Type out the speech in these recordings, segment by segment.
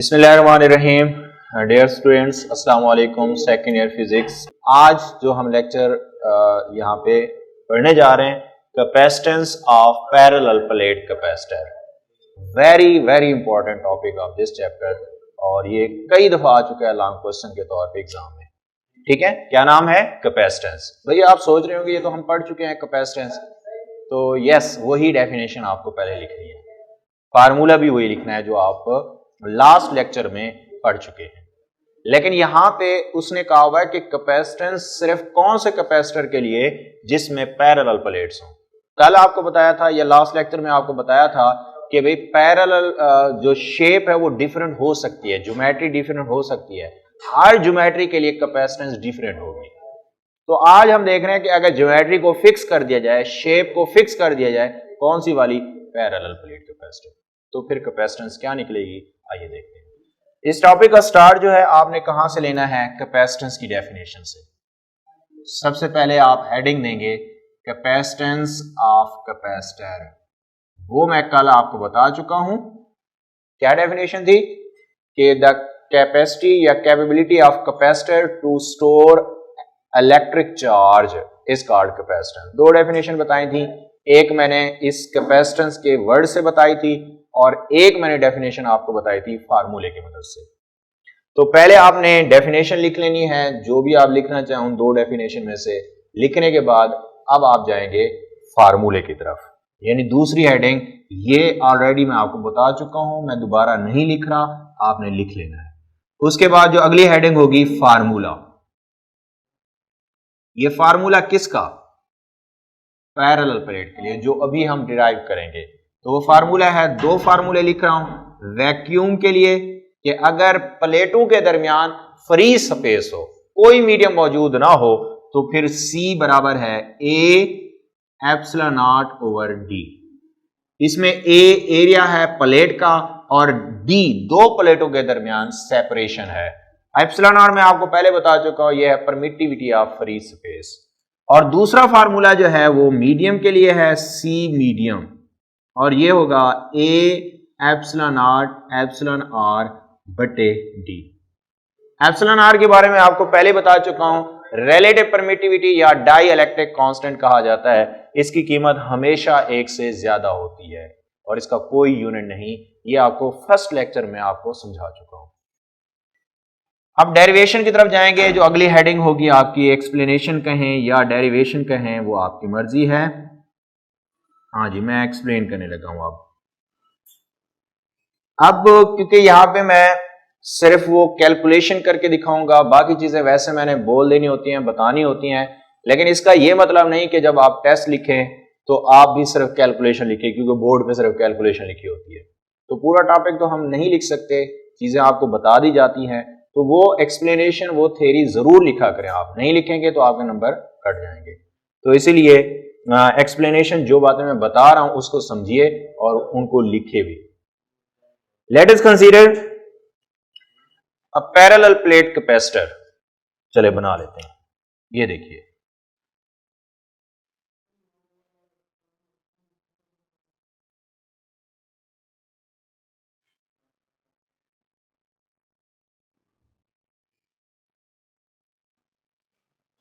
बिस्मिल्लाहिर्रहमानिर्रहीम। Dear students, अस्सलाम वालेकुम। Second year physics. आज जो हम लेक्चर यहाँ पे पढ़ने जा रहे हैं, capacitance of parallel plate capacitor. Very very important topic of this chapter, और ये कई दफा आ चुका है लॉन्ग क्वेश्चन के तौर पे एग्जाम में। ठीक है, क्या नाम है? कैपेसिटेंस। भैया आप सोच रहे होंगे ये तो हम पढ़ चुके हैं कैपेसिटेंस, तो यस, वही डेफिनेशन आपको पहले लिखनी है, फार्मूला भी वही लिखना है जो आप लास्ट लेक्चर में पढ़ चुके हैं। लेकिन यहां पे उसने कहा हुआ है कि कैपेसिटेंस सिर्फ कौन से कैपेसिटर के लिए, जिसमें पैरेलल प्लेट्स हों। कल आपको बताया था या लास्ट लेक्चर में आपको बताया था कि भाई पैरेलल जो शेप है वो डिफरेंट हो सकती है, ज्योमेट्री डिफरेंट हो सकती है, हर ज्योमेट्री के लिए कैपेसिटेंस डिफरेंट होगी। तो आज हम देख रहे हैं कि अगर ज्योमेट्री को फिक्स कर दिया जाए, शेप को फिक्स कर दिया जाए, कौन सी वाली? Parallel plate capacitor. तो फिर कैपेसिटेंस क्या निकलेगी, आइए देखते हैं। इस टॉपिक का स्टार्ट जो है आपने कहां से लेना है? कैपेसिटेंस की डेफिनेशन से। सबसे पहले आप हेडिंग देंगे कैपेसिटेंस ऑफ कैपेसिटर। वो मैं कल आपको बता चुका हूं। क्या डेफिनेशन थी? कि द कैपेसिटी या capability of capacitor to store electric charge is called capacitance. दो डेफिनेशन बताई थी, एक मैंने इस कैपेसिटेंस के वर्ड से बताई थी और एक मैंने डेफिनेशन आपको बताई थी फार्मूले की मदद से। तो पहले आपने डेफिनेशन लिख लेनी है, जो भी आप लिखना चाहें उन दो डेफिनेशन में से। लिखने के बाद अब आप जाएंगे फार्मूले की तरफ, यानी दूसरी हेडिंग। ये ऑलरेडी मैं आपको बता चुका हूं, मैं दोबारा नहीं लिख रहा, आपने लिख लेना है। उसके बाद जो अगली हेडिंग होगी फार्मूला। ये फार्मूला किसका? पैरेलल प्लेट के लिए, जो अभी हम डिराइव करेंगे। तो वो फार्मूला है, दो फार्मूले लिख रहा हूं वैक्यूम के लिए, कि अगर प्लेटों के दरमियान फ्री स्पेस हो, कोई मीडियम मौजूद ना हो, तो फिर C बराबर है A epsilon not over D। इसमें A एरिया है प्लेट का और D दो प्लेटों के दरमियान सेपरेशन है। एप्सिलॉन नॉट मैं आपको पहले बता चुका हूं, यह है परमिटिविटी ऑफ फ्री स्पेस। और दूसरा फार्मूला जो है वो मीडियम के लिए है, C मीडियम, और ये होगा A epsilon not epsilon R बटे D। एप्सिलॉन R के बारे में आपको पहले बता चुका हूं, रिलेटिव परमिटिविटी या डाई इलेक्ट्रिक कांस्टेंट कहा जाता है। इसकी कीमत हमेशा एक से ज्यादा होती है और इसका कोई यूनिट नहीं। ये आपको फर्स्ट लेक्चर में आपको समझा चुका हूं। अब डेरिवेशन की तरफ जाएंगे। जो अगली हेडिंग होगी आपकी, एक्सप्लेनेशन कहें या डेरिवेशन कहें, वो आपकी मर्जी है। हाँ जी, मैं एक्सप्लेन करने लगा हूं। अब क्योंकि यहां पे मैं सिर्फ वो कैलकुलेशन करके दिखाऊंगा, बाकी चीजें वैसे मैंने बोल देनी होती हैं, बतानी होती हैं। लेकिन इसका ये मतलब नहीं कि जब आप टेस्ट लिखें तो आप भी सिर्फ कैलकुलेशन लिखें, क्योंकि बोर्ड पे सिर्फ कैलकुलेशन लिखी होती है। तो पूरा टॉपिक तो हम नहीं लिख सकते, चीजें आपको बता दी जाती हैं। तो वो एक्सप्लेनेशन, वो थ्योरी जरूर लिखा करें। आप नहीं लिखेंगे तो आपके नंबर कट जाएंगे। तो इसीलिए एक्सप्लेनेशन, जो बातें मैं बता रहा हूं उसको समझिए और उनको लिखे भी। Let us consider a parallel plate capacitor. चले बना लेते हैं। ये देखिए,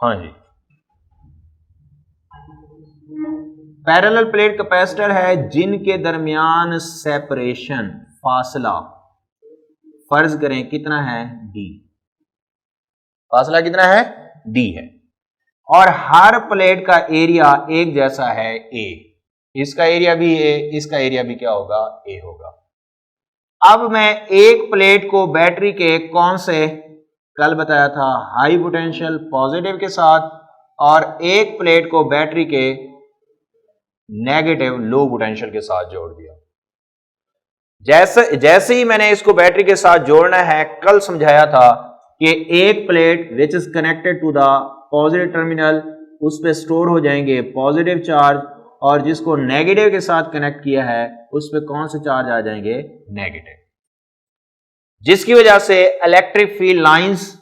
हाँ जी, पैरेलल प्लेट कैपेसिटर है जिनके दरमियान सेपरेशन, फासला, फर्ज करें कितना है? D। फासला कितना है? D है। और हर प्लेट का एरिया एक जैसा है, A। इसका एरिया भी A, इसका एरिया भी क्या होगा? A होगा। अब मैं एक प्लेट को बैटरी के कौन से, कल बताया था, हाई पोटेंशियल पॉजिटिव के साथ, और एक प्लेट को बैटरी के नेगेटिव लो पोटेंशियल के साथ जोड़ दिया। जैसे ही मैंने इसको बैटरी के साथ जोड़ना है, कल समझाया था कि एक plate which is connected to the positive terminal, उस पे स्टोर हो जाएंगे पॉजिटिव चार्ज, और जिसको नेगेटिव के साथ कनेक्ट किया है उस पे कौन से चार्ज आ जाएंगे? नेगेटिव। जिसकी वजह से electric field lines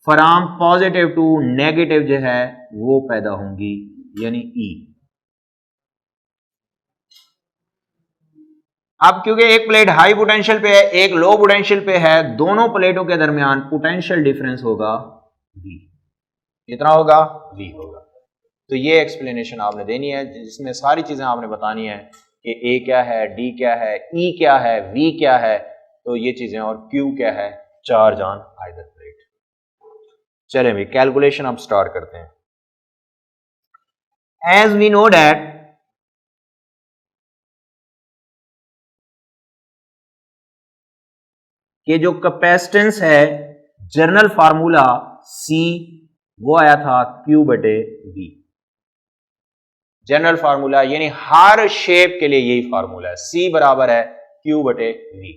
from positive to negative जो है वो पैदा होंगी, यानी E। अब क्योंकि एक प्लेट हाई पोटेंशियल पे है, एक लो पोटेंशियल पे है, दोनों प्लेटों के दरमियान पोटेंशियल डिफरेंस होगा V। कितना होगा? V होगा। तो ये एक्सप्लेनेशन आपने देनी है जिसमें सारी चीजें आपने बतानी है कि A क्या है, D क्या है, E क्या है, V क्या है, तो ये चीजें, और Q क्या है, चार्ज ऑन आइदर प्लेट। चलें भी कैलकुलेशन अब स्टार्ट करते हैं। एज वी नो दैट कि जो कैपेसिटेंस है, जनरल फार्मूला C वो आया था Q बटे V। जनरल फार्मूला यानी हर शेप के लिए यही फार्मूला है, C बराबर है Q बटे V।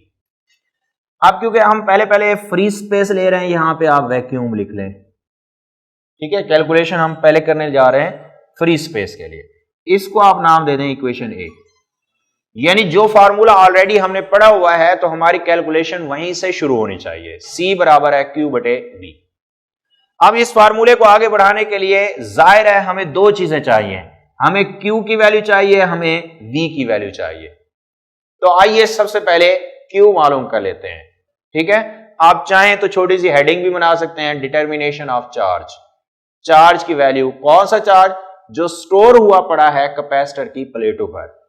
अब क्योंकि हम पहले फ्री स्पेस ले रहे हैं, यहां पे आप वैक्यूम लिख लें, ठीक है। कैलकुलेशन हम पहले करने जा रहे हैं फ्री स्पेस के लिए, इसको आप नाम दे दें इक्वेशन A। यानी जो फार्मूला ऑलरेडी हमने पढ़ा हुआ है तो हमारी कैलकुलेशन वहीं से शुरू होनी चाहिए। C बराबर है Q बटे V। अब इस फार्मूले को आगे बढ़ाने के लिए जाहिर है हमें दो चीजें चाहिए, हमें Q की वैल्यू चाहिए, हमें V की वैल्यू चाहिए। तो आइए सबसे पहले Q मालूम कर लेते हैं, ठीक है। आप चाहें तो छोटी सी हेडिंग भी बना सकते हैं, डिटर्मिनेशन ऑफ चार्ज। चार्ज की वैल्यू, कौन सा चार्ज? जो स्टोर हुआ पड़ा है कैपेसिटर की प्लेटों पर।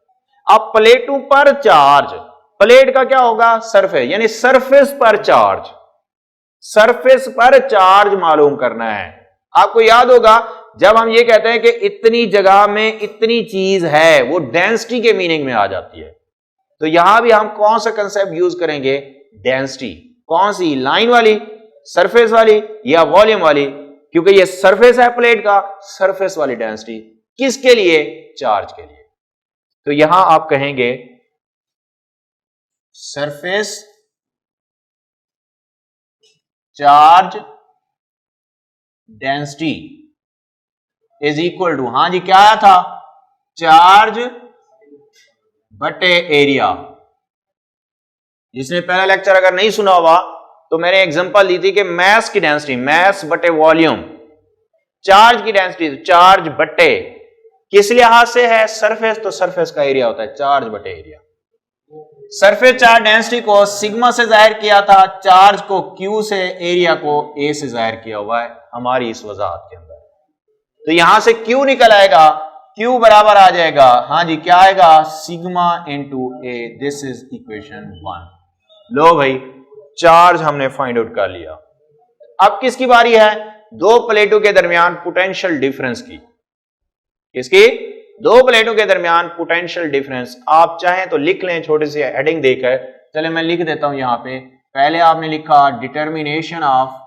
अब प्लेटों पर चार्ज, प्लेट का क्या होगा? सरफेस, यानी सरफेस पर चार्ज, सरफेस पर चार्ज मालूम करना है। आपको याद होगा जब हम ये कहते हैं कि इतनी जगह में इतनी चीज है, वो डेंसिटी के मीनिंग में आ जाती है। तो यहां भी हम कौन सा कंसेप्ट यूज करेंगे? डेंसिटी। कौन सी? लाइन वाली, सरफेस वाली या वॉल्यूम वाली? क्योंकि ये सरफेस है प्लेट का, सरफेस वाली डेंसिटी। किसके लिए? चार्ज के लिए। तो यहां आप कहेंगे surface charge density is equal to, हां जी क्या आया था? चार्ज बटे एरिया। जिसने पहला लेक्चर अगर नहीं सुना हुआ तो मैंने एग्जांपल दी थी कि मैस की डेंसिटी, मैस बटे वॉल्यूम, चार्ज की डेंसिटी चार्ज बटे, किस लिहाज से है? सरफेस, तो सरफेस का एरिया होता है चार्ज बटे एरिया। सरफेस चार्ज डेंसिटी को सिग्मा से जाहिर किया था, चार्ज को Q से, एरिया को A से जाहिर किया हुआ है हमारी इस वजाहत के अंदर। तो यहां से Q निकल आएगा, Q बराबर आ जाएगा, हां जी क्या आएगा? Sigma into A। This is equation 1। लो भाई, चार्ज हमने फाइंड आउट कर लिया। अब किसकी बारी है? दो प्लेटों के दरमियान पोटेंशियल डिफरेंस की। किसकी? दो प्लेटों के दरमियान पोटेंशियल डिफरेंस। आप चाहें तो लिख लें छोटी सी हेडिंग देकर। चले मैं लिख देता हूं यहां पे। पहले आपने लिखा डिटर्मिनेशन ऑफ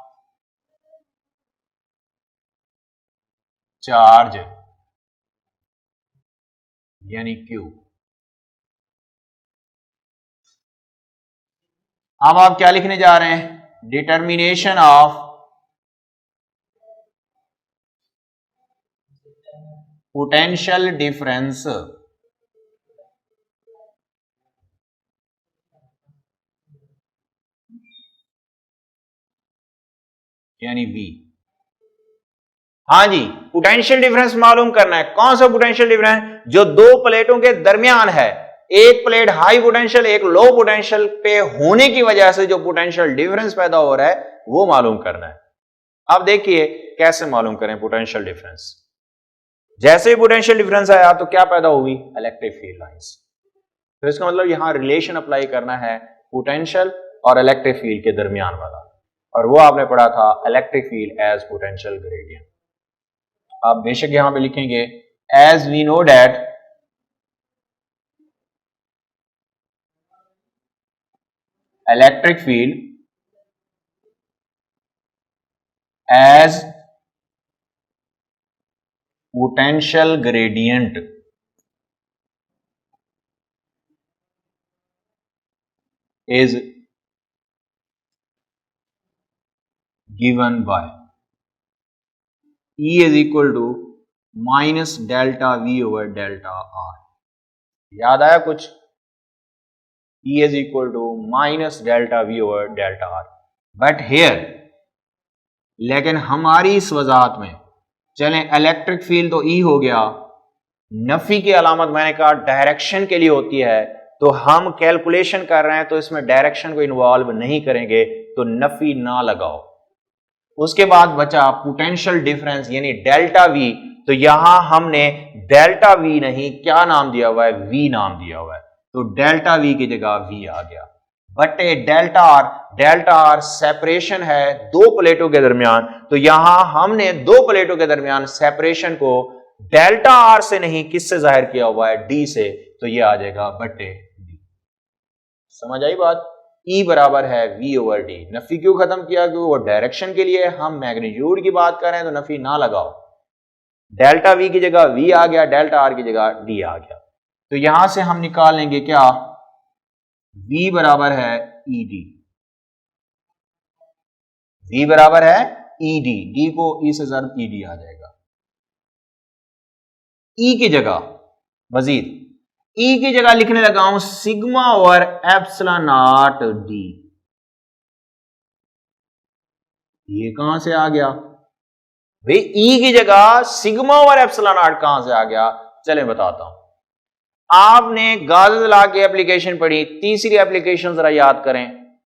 चार्ज यानी Q। अब आप क्या लिखने जा रहे हैं? डिटर्मिनेशन ऑफ पोटेंशियल डिफरेंस यानी V। हां जी, पोटेंशियल डिफरेंस मालूम करना है। कौन सा पोटेंशियल डिफरेंस? जो दो प्लेटों के दरमियान है। एक प्लेट हाई पोटेंशियल, एक लो पोटेंशियल पे होने की वजह से जो पोटेंशियल डिफरेंस पैदा हो रहा है वो मालूम करना है। अब देखिए कैसे मालूम करें पोटेंशियल डिफरेंस। जैसे ही पोटेंशियल डिफरेंस आया तो क्या पैदा होगी? Electric field lines. तो इसका मतलब यहां रिलेशन अप्लाई करना है पोटेंशियल और इलेक्ट्रिक फील्ड के दरमियान वाला, और वो आपने पढ़ा था electric field as potential gradient. आप बेशक यहां पे लिखेंगे as we know that electric field as potential gradient is given by E is equal to minus delta V over delta R। याद आया कुछ? E is equal to minus delta V over delta R। But here, लेकिन हमारी इस वजाहत में चलें electric field तो E हो गया, नफी की अलामत मैंने कहा डायरेक्शन के लिए होती है, तो हम कैलकुलेशन कर रहे हैं तो इसमें डायरेक्शन को इन्वॉल्व नहीं करेंगे, तो नफी ना लगाओ। उसके बाद बचा पोटेंशियल डिफरेंस यानी डेल्टा वी। तो यहां हमने डेल्टा वी नहीं क्या नाम दिया हुआ है, वी नाम दिया हुआ है, तो डेल्टा वी की जगह वी आ गया बटे delta R. Delta R separation है दो प्लेटों के दरमियान, तो यहां हमने दो प्लेटों के दरमियान सेपरेशन को डेल्टा आर से नहीं किससे जाहिर किया हुआ है, डी से, तो यह आ जाएगा बटे डी। समझ आई बात? E बराबर है V ओवर डी। नफी क्यों खत्म किया? क्योंकि वो डायरेक्शन के लिए, हम मैग्नीट्यूड की बात कर रहे हैं तो नफी ना लगाओ। डेल्टा V की जगह V आ गया, डेल्टा R की जगह D आ गया। तो यहां से हम निकाल लेंगे क्या, V बराबर है ED। V बराबर है ED, D को E से ज़र्ब ED आ जाएगा। E की जगह मजीद E की जगह लिखने लगा हूं सिग्मा और एप्सिलॉन नॉट डी। ये कहां से आ गया भाई? E की जगह सिग्मा और एप्सिलॉन नॉट कहां से आ गया? चलें बताता हूं। आपने गाज़ लॉ की एप्लीकेशन पढ़ी, तीसरी एप्लीकेशन जरा याद करें।